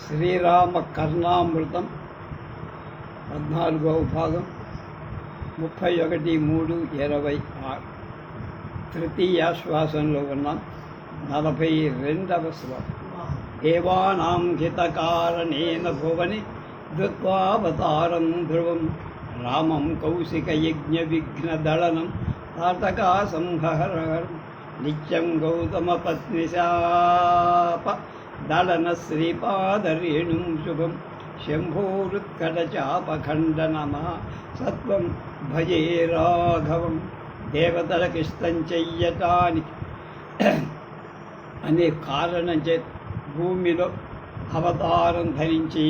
శ్రీరామ కర్ణామృతం 14వ భాగం 31/3/26 తృతీయాశ్వాసంలో ఉన్నాం. 42వ శ్లోకం. దేవానాం హితకారణేన భువని ధృత్వావతారం ధ్రువం రామం కౌశికయజ్ఞ విఘ్నదళనం తాటకా సంహరం నిత్యం గౌతమపత్నిశాప దళన శ్రీపాదరేణుం శుభం శంభోరుత్కటచాపఖండనమా సత్వం భజే రాఘవం. దేవతలకిష్టం చెయ్యటానికి అనే కారణం చేత భూమిలో అవతారం ధరించి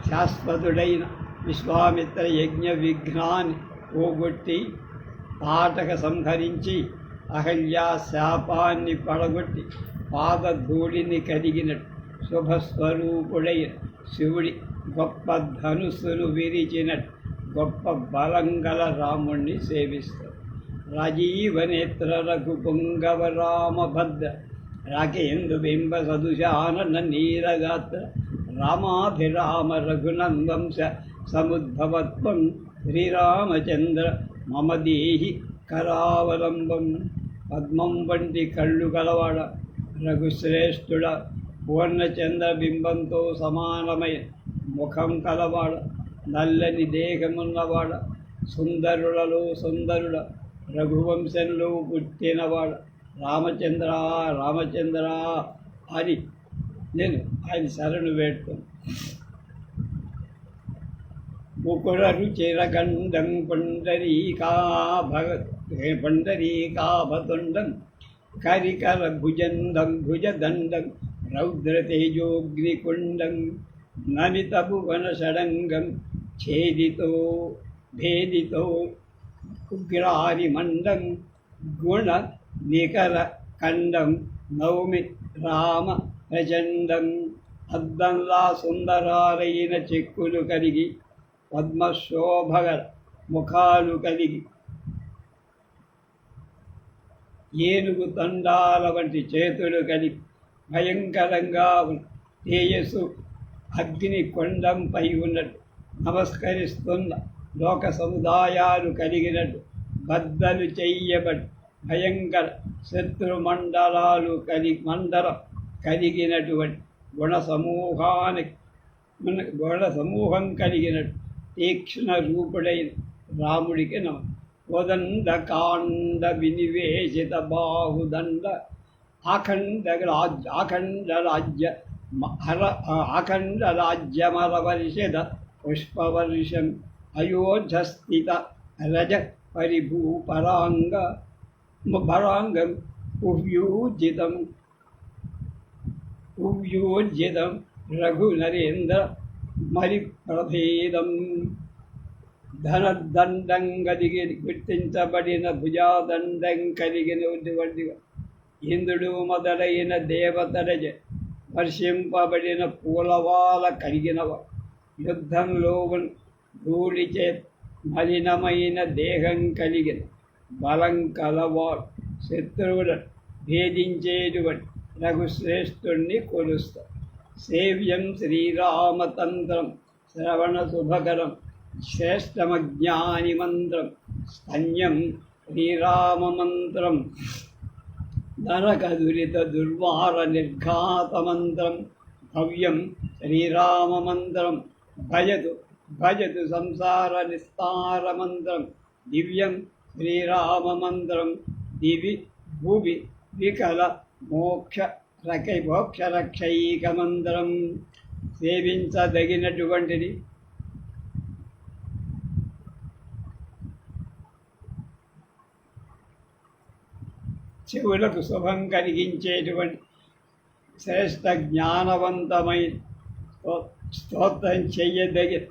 శాశ్వతుడైన విశ్వామిత్ర యజ్ఞ విఘ్నాన్ని పోగొట్టి తాటక సంహరించి అహల్యా శాపాన్ని పడగొట్టి పాదధూళిని కడిగినట్టు శుభస్వరూపుడైన శివుడి గొప్ప ధనుస్సును విరిచినట్టు గొప్ప బలంగల రాముణ్ణి సేవిస్తారు. రాజీవనేత్ర రఘుపుంగవ రామభద్ర రాకేందు బింబ సదుశానన నీరగాత్ర రామాభిరామ రఘునందంశ సముద్భవత్వం శ్రీరామచంద్ర మమ దేహి కరావలంబం. పద్మం వంటి కళ్ళు కలవాడ రఘుశ్రేష్ఠుడ పూర్ణచంద్ర బింబంతో సమానమైన ముఖం కలవాడ నల్లని దేహమున్నవాడ సుందరులలో సుందరుడ రఘువంశంలో పుట్టినవాడ రామచంద్ర రామచంద్ర అని నేను ఆయన శరణు వేడుతాను. ముకుర రుచిరగండం పుండరీకాభతుండం కరికర భుజందం భుజదండం రౌద్రతేజోగ్నికుండం నమిత భువన షడంగం ఛేదితో భేదితో ఉగ్రారిమండం గుణ నికర ఖండం నౌమి రామ ప్రచండం. అద్దంలా సుందరాలైన చెక్కులు కలిగి పద్మశోభగ ముఖాలు కలిగి ఏనుగు తండాల వంటి చేతులు కలిగి భయంకరంగా తేజస్సు అగ్ని కొండంపై ఉన్నట్టు నమస్కరిస్తున్న లోక సముదాయాలు కలిగినట్టు బద్దలు చెయ్యబడి భయంకర శత్రుమండలాలు మండలం కలిగినటువంటి గుణ సమూహం కలిగినట్టు తీక్ష్ణ రూపుడైన రాముడికి కోదండకాండ వినివేశిత బాహుదండ అఖండ రాజ్యమరవర్షిత పుష్పవర్షం అయోధ్యస్థిత రజ పరిభూపరాంగం ఉవ్యూజితం రఘునరేంద్ర మరిప్రభేదం. ధనదండం కలిగి గుర్తించబడిన భుజాదండం కలిగినటువంటి ఇంద్రుడు మొదలైన దేవతరజ వర్షింపబడిన పూలవాల కలిగినవ యుద్ధంలో ధూళిచే మలినమైన దేహం కలిగిన బలం కలవాడు శత్రువులను భేదించేటువంటి రఘుశ్రేష్ఠుణ్ణి కొలుస్తారు. సేవ్యం శ్రీరామతంత్రం శ్రవణ శుభకరం శ్రేష్టమజ్ఞాని మంత్రం స్తన్యం శ్రీరామమంత్రం నరకదురిత దుర్వార నిర్ఘాత మంత్రం భవ్యం శ్రీరామమంత్రం భజతు భజతు సంసార నిస్తార మంత్రం దివ్యం శ్రీరామమంత్రం దివి భువి వికల మోక్షరక్షైక మంత్రం. సేవించదగినటువంటిది. చెవులకు శుభం కలిగించేటువంటి శ్రేష్ఠ జ్ఞానవంతమైన స్తోత్రం చెయ్యదగిన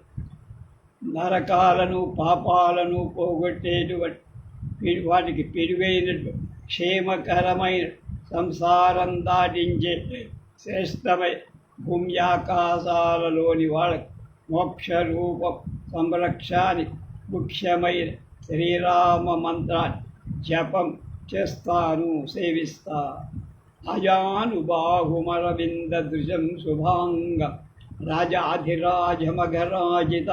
నరకాలను పాపాలను పోగొట్టేటువంటి వాటికి పిడుగైనట్టు క్షేమకరమైన సంసారం దాటించే శ్రేష్టమైన భూమ్యాకాశాలలోని వాళ్ళకి మోక్షరూప సంరక్షాన్ని ముఖ్యమైన శ్రీరామ మంత్రాన్ని జపం చేస్తాను, సేవిస్తా. అజానుబాహుమరవిందదృశం శుభాంగ రాజాధిరాజమఘరాజిత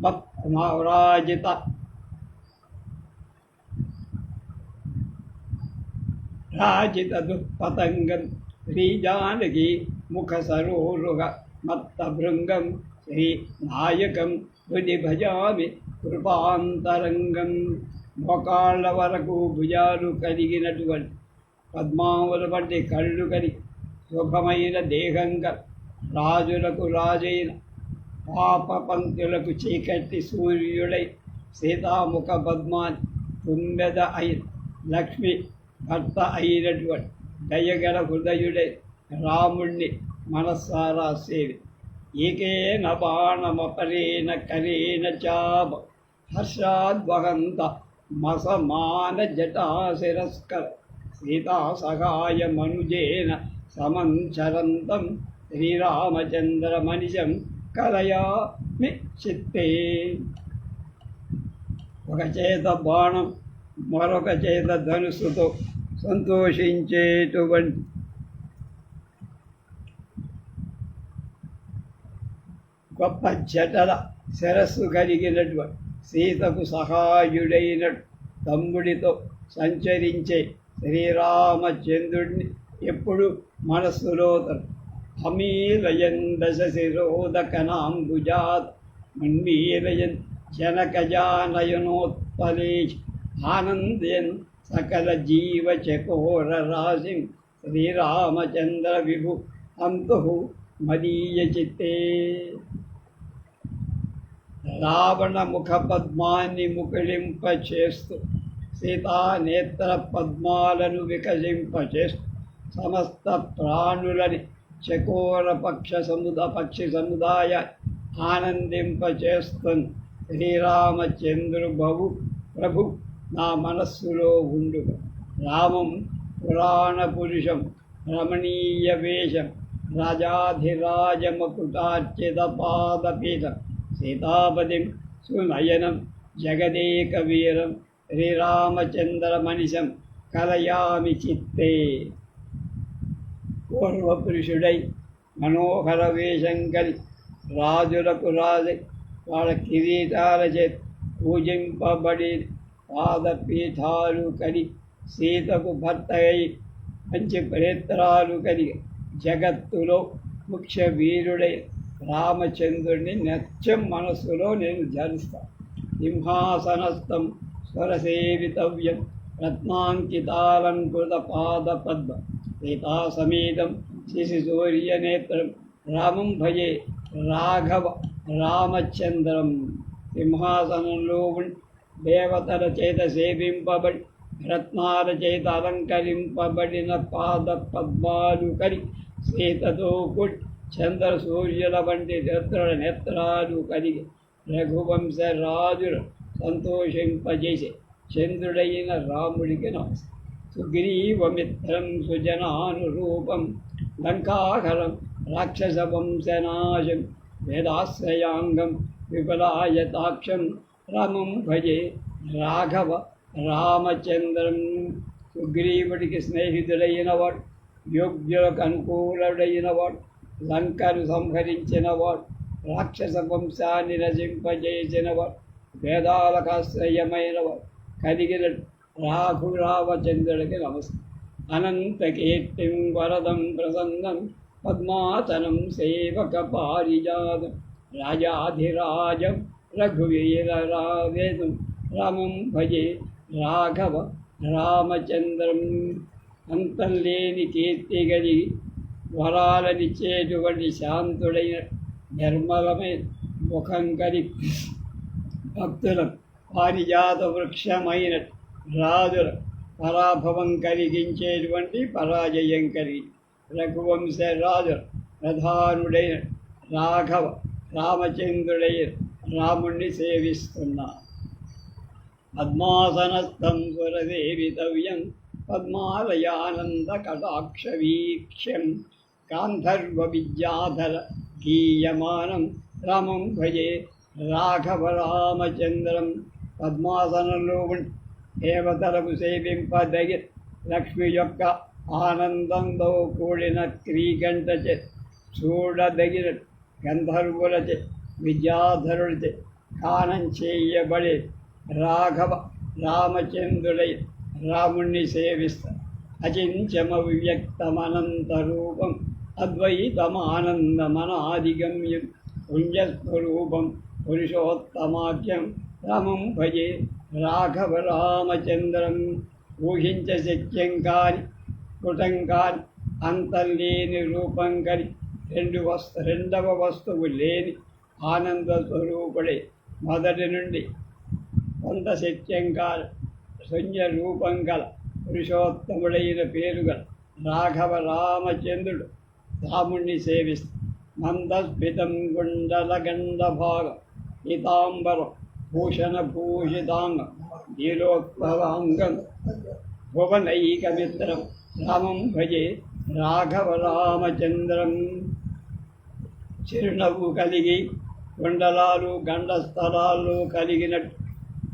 మత్కుమారాజిత రాజిత దుఃపతంగం శ్రీజానకి ముఖసరోరుహ మత్తభృంగం శ్రీనాయకం హృది భజామి కృపాంతరంగం. మోకాళ్ళ వరకు భుజాలు కలిగినటువంటి పద్మావుల వంటి కళ్ళు కలిగి శుభమైన దేహంగా రాజులకు రాజైన పాప పంక్తులకు చీకటి సూర్యుడై సీతాముఖ పద్మాని తుమ్మెద అయిన లక్ష్మి భర్త అయినటువంటి దయగల హృదయుడై రాముణ్ణి మనస్సారా సేవి. ఏకేన బాణమపరేణ కరేణ చాప హర్షాద్వహంత మసమాన జటాశిరస్కర సీతా సహాయ మనుజేన సమంచరంతం శ్రీరామచంద్రమనిశం కలయామి చిత్తే. ఒక చేత బాణం మరొక చేత ధనుసుతో సంతోషించేటువంటి గొప్ప జటల శిరస్సు కలిగినటువంటి సీతకు సహాయుడైన తమ్ముడితో సంచరించే శ్రీరామచంద్రుడిని ఎప్పుడు మనస్సులో అమీలయన్ దశశిరోదకనాంబుజాత్ మన్మీలయన్ జనకజానయనోత్పలేశ్ ఆనందయన్ సకల జీవచకోర రాశిం శ్రీరామచంద్ర విభు అంతు మదీయ చిత్తే. రావణ ముఖ పద్మాన్ని ముకుళింపచేస్తూ సీతానేత్ర పద్మాలను వికసింపచేస్తూ సమస్త ప్రాణులని చకోర పక్షి సముదాయ ఆనందింపచేస్తుంది శ్రీరామచంద్రు ప్రభు నా మనస్సులో ఉండుగా. రామం పురాణ పురుషం రమణీయ వేషం రాజాధిరాజమకుటార్చిత పాదపీఠం సీతాపతిం సునయనం జగదేక వీరం శ్రీరామచంద్రమనిశం కలయామి చిత్తే. పూర్వపురుషుడై మనోహర వేషం కలి రాజులకు రాజై వాళ్ళ కిరీటాల చేత పూజింపబడి పాదపీఠాలు కలి సీతకు భర్త అయి మంచి ప్రేత్రాలు కలిగి జగత్తులో ముఖ్య వీరుడై రామచంద్రుడిని నిత్యం మనస్సులో నేను ధ్యానిస్తాను. సింహాసనస్థం స్వరసేవితవ్యం రత్నాంకితాలంకృత పాదపద్మ సీతాసమేతం శిశిసూర్యనేత్రం రామం భజే రాఘవ రామచంద్రం. సింహాసనంలో దేవతల చేత సేవింపబడి రత్నాల చేత అలంకరింపబడిన పాద పద్మాలు కలి సీతతో కూడి చంద్ర సూర్యుల వంటి నేత్రాలు కలిగి రఘువంశ రాజులు సంతోషింపజేసే చంద్రుడైన రాముడికి నమస్తే. సుగ్రీవమిత్రం సుజనానురూపం లంకాహరం రాక్షస వంశనాశం వేదాశ్రయాంగం విపులాయతాక్షం రామం భజే రాఘవ రామచంద్రం. సుగ్రీవుడికి స్నేహితుడైనవాడు, యోగ్యులకు అనుకూలుడైనవాడు, లంకను సంహరించినవాడు, రాక్షస వంశాన్ని నశింపజేసినవాడు, వేదాలకు ఆశ్రయమైనవాడు కలిగిన రామచంద్రుడికి నమస్తే. అనంత కీర్తిం వరదం ప్రసన్నం పద్మాసనం సేవక పారిజాతం రాజాధిరాజం రఘువీరరావేదం రామం భజే రాఘవ రామచంద్రం. అంతంలేని కీర్తి కలిగి వరాలనిచ్చేటువంటి శాంతుడైన నిర్మలమైన ముఖం కలిగి భక్తులకు పారిజాత వృక్షమైన రాజుల పరాభవం కలిగించేటువంటి పరాజయం కలిగి రఘువంశ రాజుల ప్రధానుడైన రాఘవ రామచంద్రుడైన రాముణ్ణి సేవిస్తున్నా. పద్మాసనస్థం సురసేవితవ్యం పద్మాలయానంద కటాక్షవీక్ష్యం గాంధర్వ విద్యాధర గీయమానం రామం భజే రాఘవ రామచంద్రం. పద్మాసనంలో దేవతలకు సేవింపదగి లక్ష్మి యొక్క ఆనందంతో కూడిన క్రీకంటచే చూడదగిన గంధర్వులచే విద్యాధరులచే గానం చేయబడే రాఘవ రామచంద్రుడై రాముణ్ణి సేవిస్తా. అచించమ వ్యక్తమనంత రూపం అద్వైతమానందమనాదిగమ్యం పుణ్యస్వరూపం పురుషోత్తమాఖ్యం రామం భజే రాఘవ రామచంద్రం. ఊహించ శక్యం కాని స్ఫుటం కాని అంతర్లేని రూపం కని రెండవ వస్తువు లేని ఆనంద స్వరూపుడే మొదటి నుండి కొంత శక్యం కాల శూన్య రూపం గల పురుషోత్తముడైన పేరుగల రాఘవ రామచంద్రుడు రాముణ్ణి సేవిస్తూ మందస్మితం గుండలగండభాగం పీతాంబరం భూషణభూషితాంగం నీలోత్పలాంగం భువనైకమిత్రం రామం భజే రాఘవ రామచంద్రం. చిరునవ్వు కలిగి గుండలాలు గండస్థలాలు కలిగినట్టు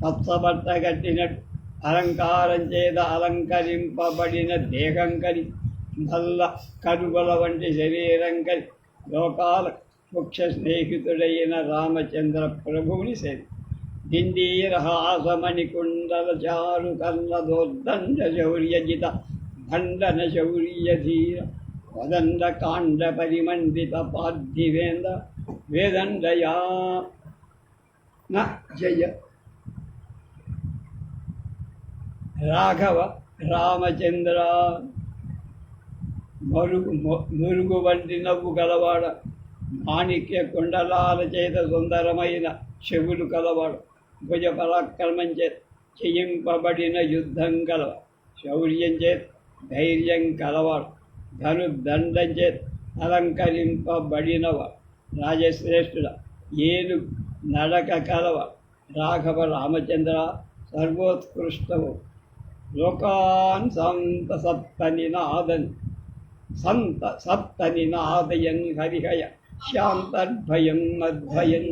పచ్చబట్ట కట్టినట్టు అలంకారం చేత అలంకరింపబడిన దేహం కలి నల్ల కనుగొల వంటి శరీరం కలి లోకాల ముఖ్య స్నేహితుడైన రామచంద్ర ప్రభువుని సేవి దిండీరహాసమణి కుండల చారు కర్ణదోర్దండ శౌర్యజిత ఖండన శౌర్యధీర వదండ కాండ పరిమండిత పార్థివేంద్ర వేదండయా న జయ రాఘవ రామచంద్ర. మురుగు వంటి నవ్వు గలవాడ మాణిక్య కుండలాల చేత సుందరమైన చెవులు కలవాడు భుజ పరాక్రమం చేత చేయింపబడిన యుద్ధం కలవాడు శౌర్యం చేత ధైర్యం కలవాడు ధనుర్దండం చేత అలంకరింపబడినవాడు రాజశ్రేష్ఠుడ ఏను నడక కలవాడు రాఘవ రామచంద్ర సర్వోత్కృష్టవు. లోకాన్ సంత సప్తనినాదయన్ హరిహయ శాంతర్భయం అద్భయం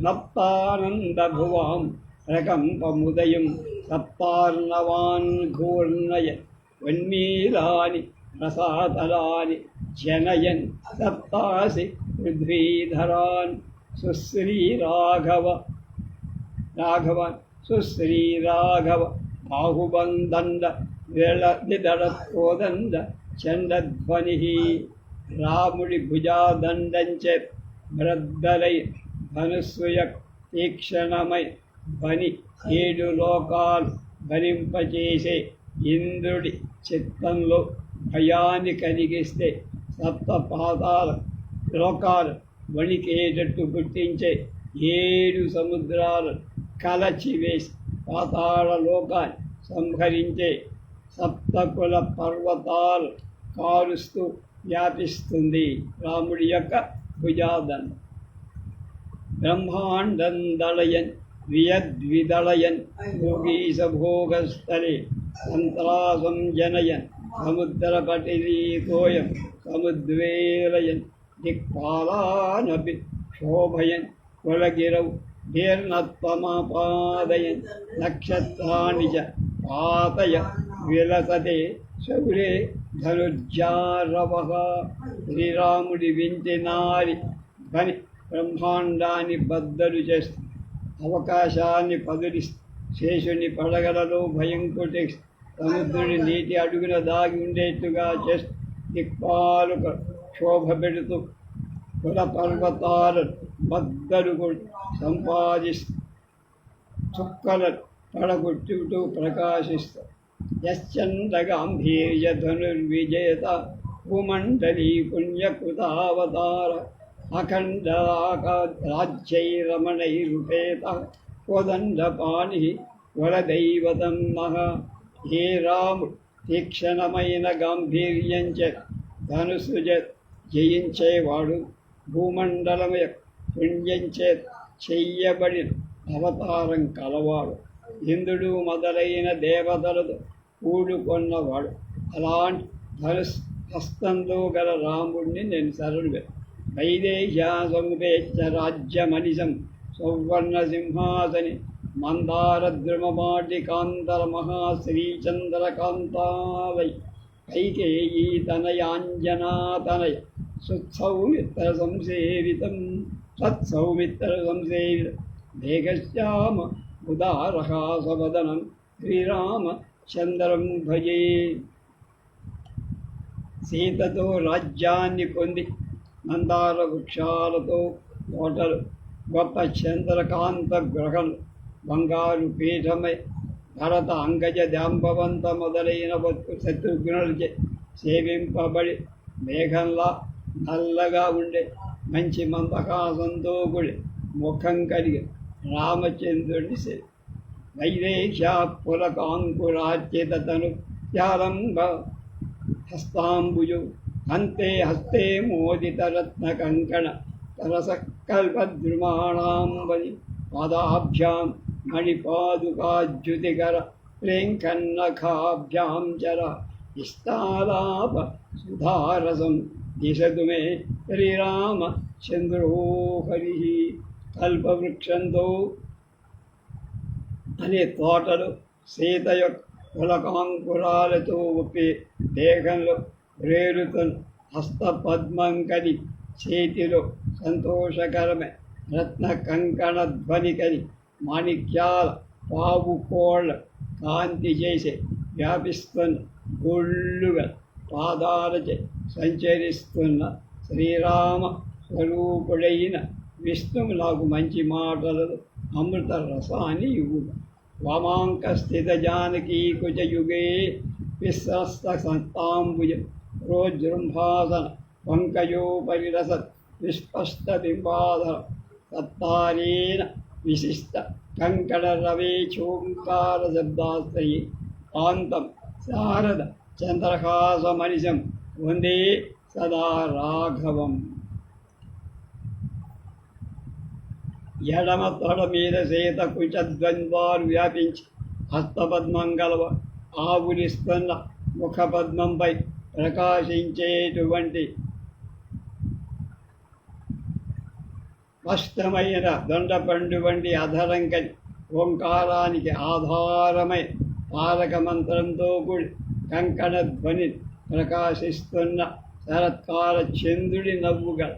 నప్తానందభువాం ప్రకంపముదయం సప్తార్ణవాన్ ఘూర్ణయ వన్మీలాని రసాతలాని జనయన్ సప్తాసి పృథ్వీధరాన్ రాఘవాన్ సుశ్రీరాఘవ బాహుబందండ విదడత్కోదండ చండధ్వని. రాముడి భుజాదండంచే బ్రద్దలై ధనుస్సుయ తీక్షణమై ధ్వని 7 లోకాలు భరింపచేసే ఇంద్రుడి చిత్తంలో భయాన్ని కలిగిస్తే సప్త పాతాల లోకాలు వణికేటట్టు గుర్తించే 7 సముద్రాలు కలచివేసి పాతాళ లోకాన్ని సంహరించే సప్తకుల పర్వతాలు కారుస్తూ వ్యాపిస్తుంది రాముడి యొక్క భుజాదండం. బ్రహ్మాండం దళయన్ వియద్విదళయన్ భోగీశభోగస్థలే సంత్రాసం జనయన్ సముద్రపటిరీతోయం సముద్వేలయన్ దిక్పాలానపి శోభయన్ కులగిరౌ దీర్ణత్వమాపాదయన్ నక్షత్రాణి చ పాతయ విలసతే శౌరే ధనుర్జారవః. శ్రీరాముడి వింటినారి ధ్వని బ్రహ్మాండాన్ని బద్దలు చేస్తూ అవకాశాన్ని పదిలిస్తూ శేషుని పడగలలో భయం కొట్టేస్తూ సముద్రుడి నీటి అడుగున దాగి ఉండేట్టుగా చేస్తూ దిక్పాలు శోభ పెడుతూ కుల పర్వతాలను బద్దలు సంపాదిస్తూ చుక్కలను పడగొట్టుతూ ప్రకాశిస్తూ యశ్చంద్రగాంభీర్య ధనుర్విజేత భూమండలీ పుణ్యకృతావతార అఖండ రాజ్యైరమణైరుపేత కోదండపాణి వరదైవతం మహా. హే రాముడు తీక్షణమైన గాంభీర్యంచే ధనుసు జయించేవాడు భూమండలమయ పుణ్యంచే చెయ్యబడిన అవతారం కలవాడు ఇంద్రుడు మొదలైన దేవతలతో కూడుకొన్నవాడు. అలాంటి ధనుస్ హస్తంలో గల రాముడిని నేను శరణు వైదేహ్యాసముపేచ్చ రాజ్యమనిశం సౌవర్ణ సింహాసని మందారద్రుమమాటి కాంతర మహాశ్రీచంద్రకాంతాలై कैकेयी तनयाञ्जनातनय सुत्सौमित्रसंसेवितं सत्सौमित्रसंसेवितं मेघश्याम उदारहासवदनं श्रीरामचन्द्रं भजे. సీతతో రాజ్యాన్ని పొంది మందార వృక్షాలతో కోటలు, గొప్ప చంద్రకాంత గ్రహం, బంగారు పీఠమై భరత అంగజ జాంబవంత మొదలైన శత్రుఘ్నులచే సేవింపబడి మేఘంలా నల్లగా ఉండే మంచి మందహాసంతో కూడి ముఖం కలిగి రామచంద్రుడి సేవ. వైదేహ్యా పులకాంకురార్చితను త్యారంభ హస్తాంబుజు హంతే హస్తే మోదితరత్నకంకణ తరసకల్పద్రుమాణాంబలి పాదాభ్యాం మణిపాదుకాద్యుతికర ప్రేంకన్నఖాభ్యాం చర ఇస్తాలాప సుధారసం దిశతు మే శ్రీరామచంద్రో హరి. కల్పవృక్షంతో అనే తోటలు సీత యొక్క పులకాంకురాలతో ఒప్పి దేహంలో రేరుతను హస్తపద్మం కలి చేతిలో సంతోషకరమే రత్న కంకణ ధ్వని కలి మాణిక్యాల పావు కోళ్ళ కాంతి చేసే వ్యాపిస్తున్న గొళ్ళుగా పాదాలచే సంచరిస్తున్న శ్రీరామ స్వరూపుడైన విష్ణువు నాకు మంచి మాటలను అమృత రసాన్ని ఇవ్వుగా. వామాంకస్థిత జానకీ కుజయుగే విశ్వస్తాంబుజ ప్రోజృంభాసన పంకయోపరిరసత్ విస్పష్టబింబాధర సత్తారేణ విశిష్ట కంకణ రవేచోంకార శబ్దాశ్రయే కాంతం శారద చంద్రహాసమనిశం వందే సదా రాఘవం. ఎడమ తొడ మీద సీత కుచద్వంద్వాలు వ్యాపించి హస్తపద్మం గలవ ఆవులిస్తున్న ముఖపద్మంపై ప్రకాశించేటువంటి స్పష్టమైన దొండపండు వంటి అధరంకని ఓంకారానికి ఆధారమై తారక మంత్రంతో కూడి కంకణ ధ్వని ప్రకాశిస్తున్న శరత్కాల చంద్రుడి నవ్వుగల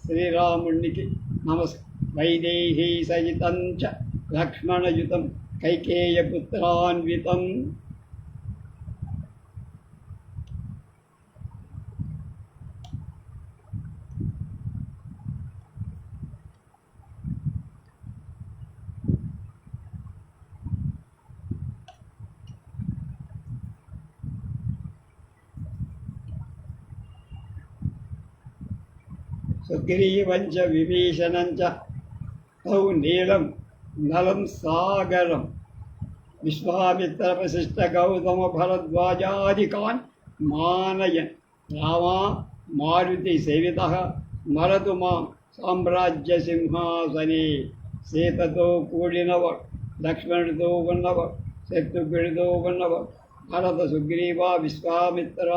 శ్రీరామునికి నమస్కారం. వైదేహీ సహితం చ లక్ష్మణయుతం కైకేయపుత్రాన్వితం. సుగ్రీవంచ విభీషణంచ తౌ నీలం నలం సాగరం విశ్వామిత్ర వశిష్ఠ గౌతమ భరద్వాజాదికాన్ మానయన్ రామా మారుతి సేవితః మరతు మాం సామ్రాజ్య సింహాసనే. సీతతో కూడినవాడు, లక్ష్మణుడితో ఉన్నవాడు, శత్రుఘ్నుడితో ఉన్నవాడు, భరత సుగ్రీవ విశ్వామిత్ర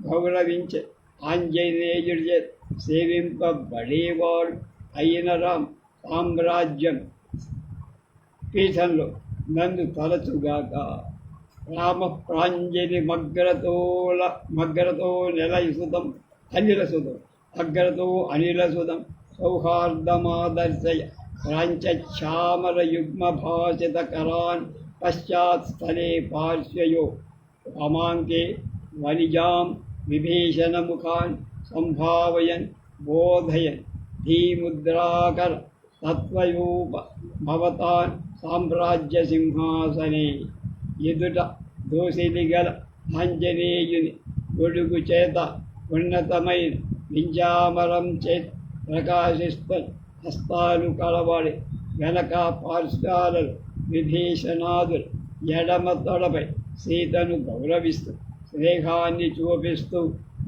గౌరవించే ఆంజనేయుడి సేవింపబడేవాడు అయిన రామ్ సామ్రాజ్యం పీఠంలో నందు తలచుగాక. రామ ప్రాంజలి మగ్గరతో నిలయసుతం అనిలసుతం అగ్రతో అనిలసుతం సౌహార్దమాదర్శయ ప్రాంచామర యుగ్మ భాషిత కరాన్ పశ్చాత్ స్థలే పార్శ్వయో వామాంకే వనిజాం విభీషణముఖాన్ సంభావయన్ బోధయన్ ధీముద్రాకర తత్వయూప భవతాన్ సామ్రాజ్య సింహాసనే. ఎదుట దోసిలిగల ఆంజనేయుని గొడుగు చేత ఉన్నతమైన వింజామరం చేత ప్రకాశిస్తూ హస్తాలు కలవాడి వెనక పార్శ్వాలలో విభీషణాదులు ఎడమ తొడపై సీతను గౌరవిస్తూ స్నేహాన్ని చూపిస్తూ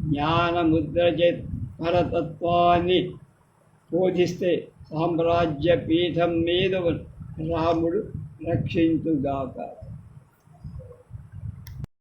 జ్ఞానముద్ర చేత పరతత్వాన్ని బోధిస్తే సామ్రాజ్య పీఠం మీద రాముడు రక్షించుగాక.